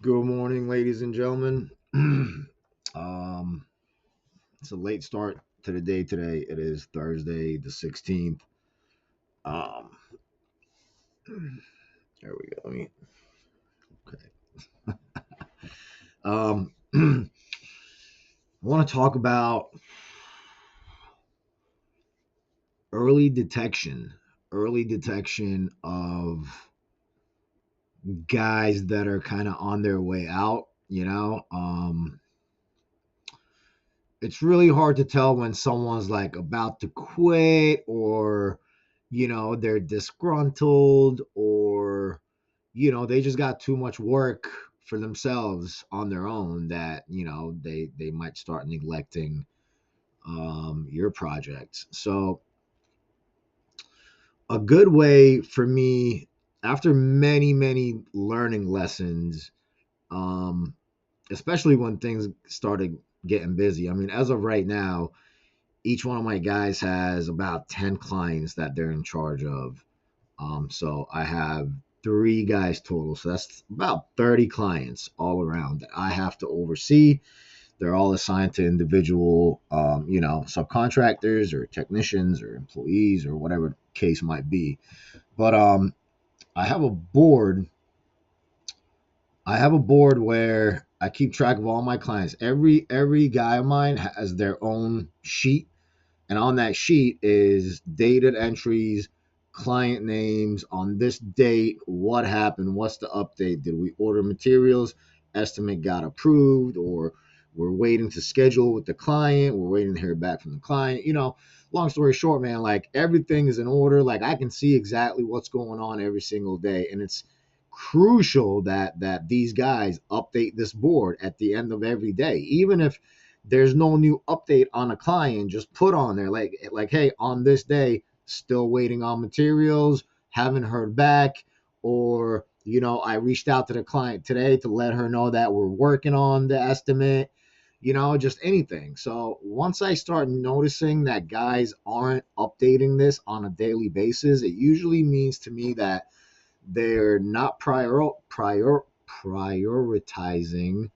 Good morning, ladies and gentlemen. um, it's a late start to the day today. It is Thursday, the 16th. Um, there we go. Okay. I want to talk about early detection, early detection of guys that are kind of on their way out. It's really hard to tell when someone's like about to quit or they're disgruntled or they just got too much work for themselves on their own that they might start neglecting your projects. So a good way for me, after many learning lessons, um especially when things started getting busy. I mean, as of right now, each one of my guys has about 10 clients that they're in charge of. So I have three guys total. So that's about 30 clients all around that I have to oversee. They're all assigned to individual, subcontractors or technicians or employees or whatever the case might be. But I have a board. I have a board where I keep track of all my clients. Every guy of mine has their own sheet, and on that sheet is dated entries, client names, on this date, what happened, what's the update, did we order materials, estimate got approved, or we're waiting to schedule with the client, we're waiting to hear back from the client. Long story short, man, like everything is in order. Like I can see exactly what's going on every single day, and it's crucial that these guys update this board at the end of every day, even if there's no new update on a client. Just put on there like hey, on this day, still waiting on materials, haven't heard back, or I reached out to the client today to let her know that we're working on the estimate. Just anything. So once I start noticing that guys aren't updating this on a daily basis, it usually means to me that they're not prioritizing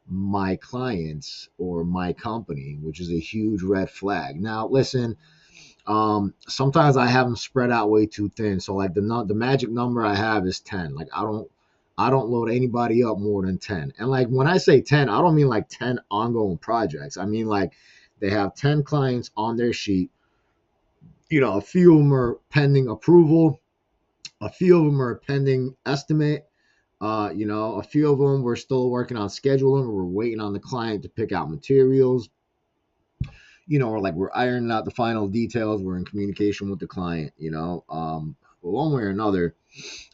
my clients or my company, which is a huge red flag. Now, listen, sometimes I have them spread out way too thin. So like the magic number I have is 10. Like I don't load anybody up more than 10. And like when I say 10, I don't mean like 10 ongoing projects. I mean like they have 10 clients on their sheet. A few of them are pending approval, a few of them are pending estimate. A few of them we're still working on scheduling. We're waiting on the client to pick out materials. Or like we're ironing out the final details. We're in communication with the client. One way or another,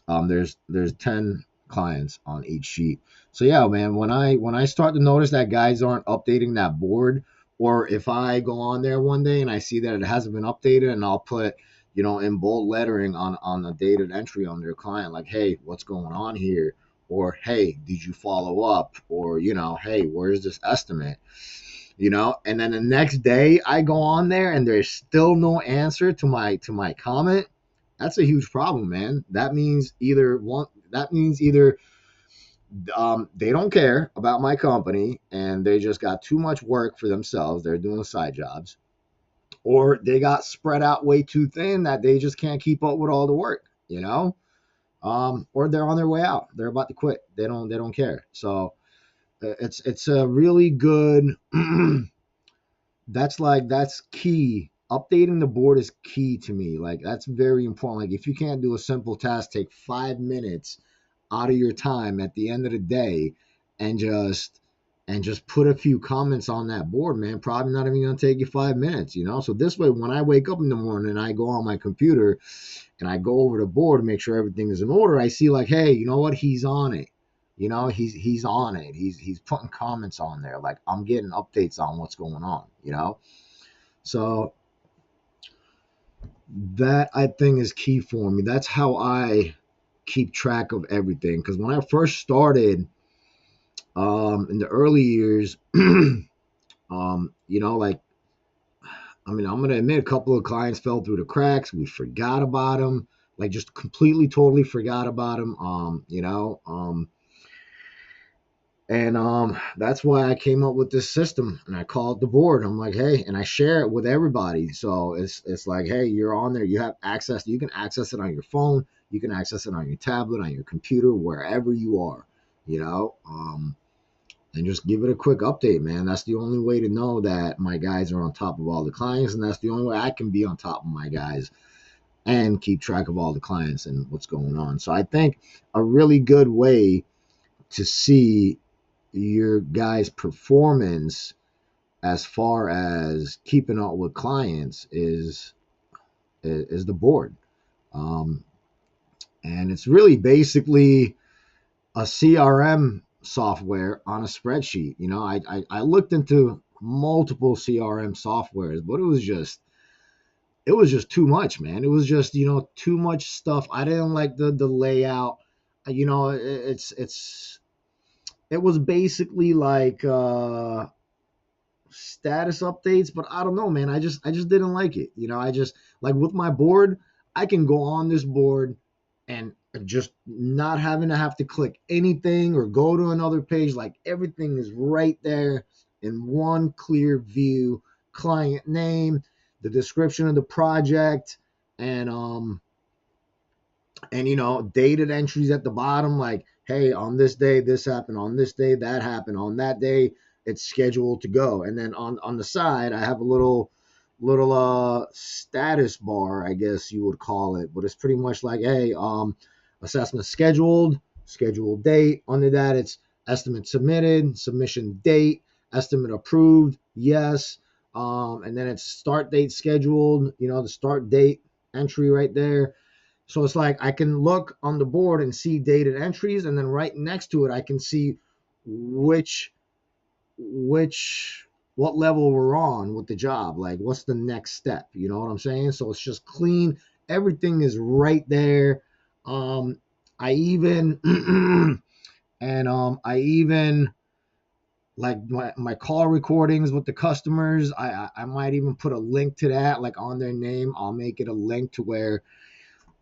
there's 10 clients on each sheet. So yeah, man, when I start to notice that guys aren't updating that board, or if I go on there one day and I see that it hasn't been updated, and I'll put in bold lettering on the dated entry on their client, like, hey, what's going on here? Or hey, did you follow up? Or hey, where's this estimate? And then the next day I go on there and there's still no answer to my comment. That's a huge problem, man. That means either they don't care about my company and they just got too much work for themselves. They're doing side jobs, or they got spread out way too thin that they just can't keep up with all the work. Or they're on their way out. They're about to quit. They don't care. So it's a really good. That's key. Updating the board is key to me. Like that's very important. Like if you can't do a simple task, take 5 minutes out of your time at the end of the day and just put a few comments on that board, man. Probably not even gonna take you 5 minutes. So this way, when I wake up in the morning and I go on my computer and I go over the board to make sure everything is in order, I see like, hey, you know what? He's on it. He's on it. He's putting comments on there. Like I'm getting updates on what's going on. So that I think is key for me. That's how I keep track of everything. Because when I first started, in the early years, like I mean, I'm gonna admit a couple of clients fell through the cracks. We forgot about them, like just completely, totally forgot about them. And that's why I came up with this system, and I call it the board. I'm like, hey, and I share it with everybody. So it's like, hey, you're on there. You have access. You can access it on your phone. You can access it on your tablet, on your computer, wherever you are. You know, and just give it a quick update, man. That's the only way to know that my guys are on top of all the clients, and that's the only way I can be on top of my guys and keep track of all the clients and what's going on. So I think a really good way to see your guys' performance as far as keeping up with clients is the board. Um, and it's really basically a CRM software on a spreadsheet. You know, I looked into multiple CRM softwares, but it was just too much, man. It was just, too much stuff. I didn't like the layout. You know, it was basically like status updates, but I don't know, man. I just didn't like it. You know, I just like with my board, I can go on this board and just not having to have to click anything or go to another page. Like everything is right there in one clear view. Client name, the description of the project, and dated entries at the bottom, like, hey, on this day this happened, on this day that happened, on that day it's scheduled to go. And then on the side I have a little status bar, I guess you would call it, but it's pretty much like, hey, assessment scheduled date. Under that it's estimate submitted, submission date, estimate approved, yes. And then it's start date scheduled, the start date entry right there. So it's like I can look on the board and see dated entries, and then right next to it I can see which which what level we're on with the job. Like what's the next step? You know what I'm saying? So it's just clean. Everything is right there. I even I even like my call recordings with the customers. I might even put a link to that, like on their name. I'll make it a link to where,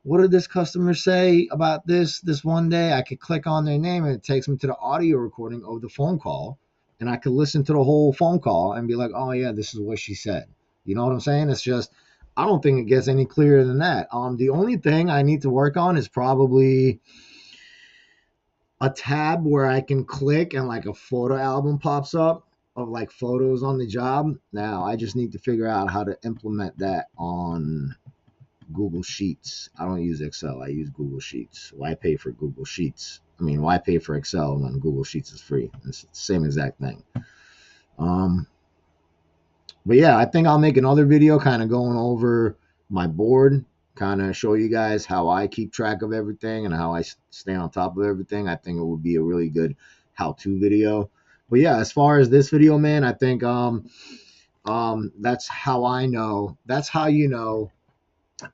what did this customer say about this one day? I could click on their name and it takes me to the audio recording of the phone call, and I could listen to the whole phone call and be like, oh yeah, this is what she said. You know what I'm saying? It's just, I don't think it gets any clearer than that. The only thing I need to work on is probably a tab where I can click and like a photo album pops up of like photos on the job. Now I just need to figure out how to implement that on Google Sheets. I don't use Excel. I use Google Sheets. Why pay for Google Sheets? I mean, why pay for Excel when Google Sheets is free? It's the same exact thing. Um, but yeah, I think I'll make another video kind of going over my board, kind of show you guys how I keep track of everything and how I stay on top of everything. I think it would be a really good how-to video. But yeah, as far as this video, man, I think that's how I know. That's how you know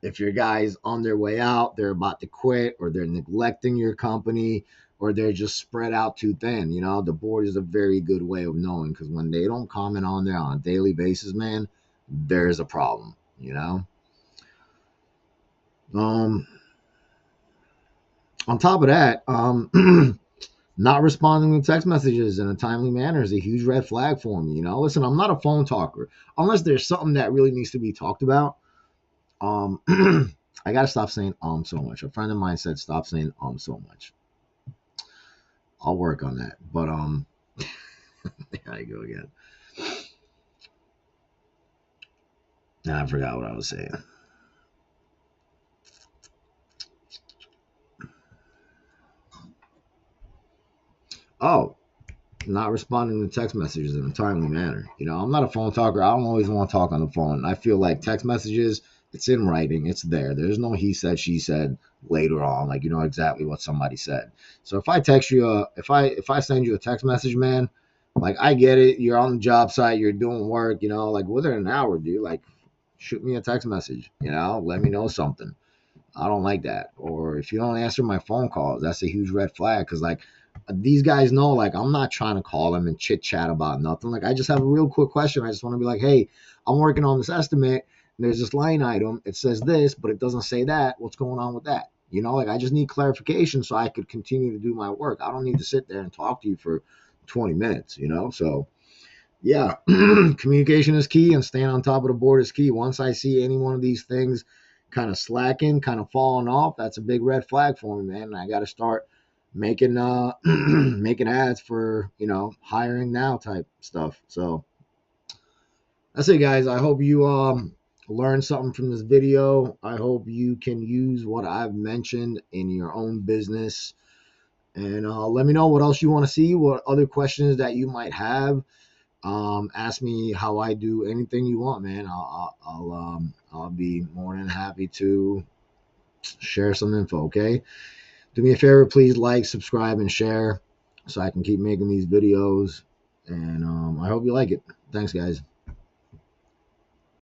if your guy's on their way out, they're about to quit, or they're neglecting your company, or they're just spread out too thin. The board is a very good way of knowing, because when they don't comment on there on a daily basis, man, there's a problem. Um, on top of that, not responding to text messages in a timely manner is a huge red flag for me. Listen, I'm not a phone talker unless there's something that really needs to be talked about. Um, I gotta stop saying so much. A friend of mine said stop saying so much. I'll work on that. But there I go again. Now I forgot what I was saying. Oh, not responding to text messages in a timely manner. I'm not a phone talker. I don't always want to talk on the phone. I feel like text messages, it's in writing, it's there. There's no he said, she said later on. Like, you know exactly what somebody said. So if I text you, if I send you a text message, man, like I get it. You're on the job site, you're doing work, like within an hour, dude. Like, shoot me a text message. Let me know something. I don't like that. Or if you don't answer my phone calls, that's a huge red flag. Because like these guys know, like I'm not trying to call them and chit chat about nothing. Like I just have a real quick question. I just want to be like, hey, I'm working on this estimate. And there's this line item. It says this, but it doesn't say that. What's going on with that? Like I just need clarification so I could continue to do my work. I don't need to sit there and talk to you for 20 minutes, So yeah, communication is key, and staying on top of the board is key. Once I see any one of these things kind of slacking, kind of falling off, that's a big red flag for me, man. I got to start making making ads for hiring now type stuff. So that's it, guys. I hope you learned something from this video. I hope you can use what I've mentioned in your own business. And let me know what else you want to see, what other questions that you might have. Ask me how I do anything you want, man. I'll be more than happy to share some info. Okay, do me a favor, please like, subscribe, and share so I can keep making these videos. And I hope you like it. Thanks, guys.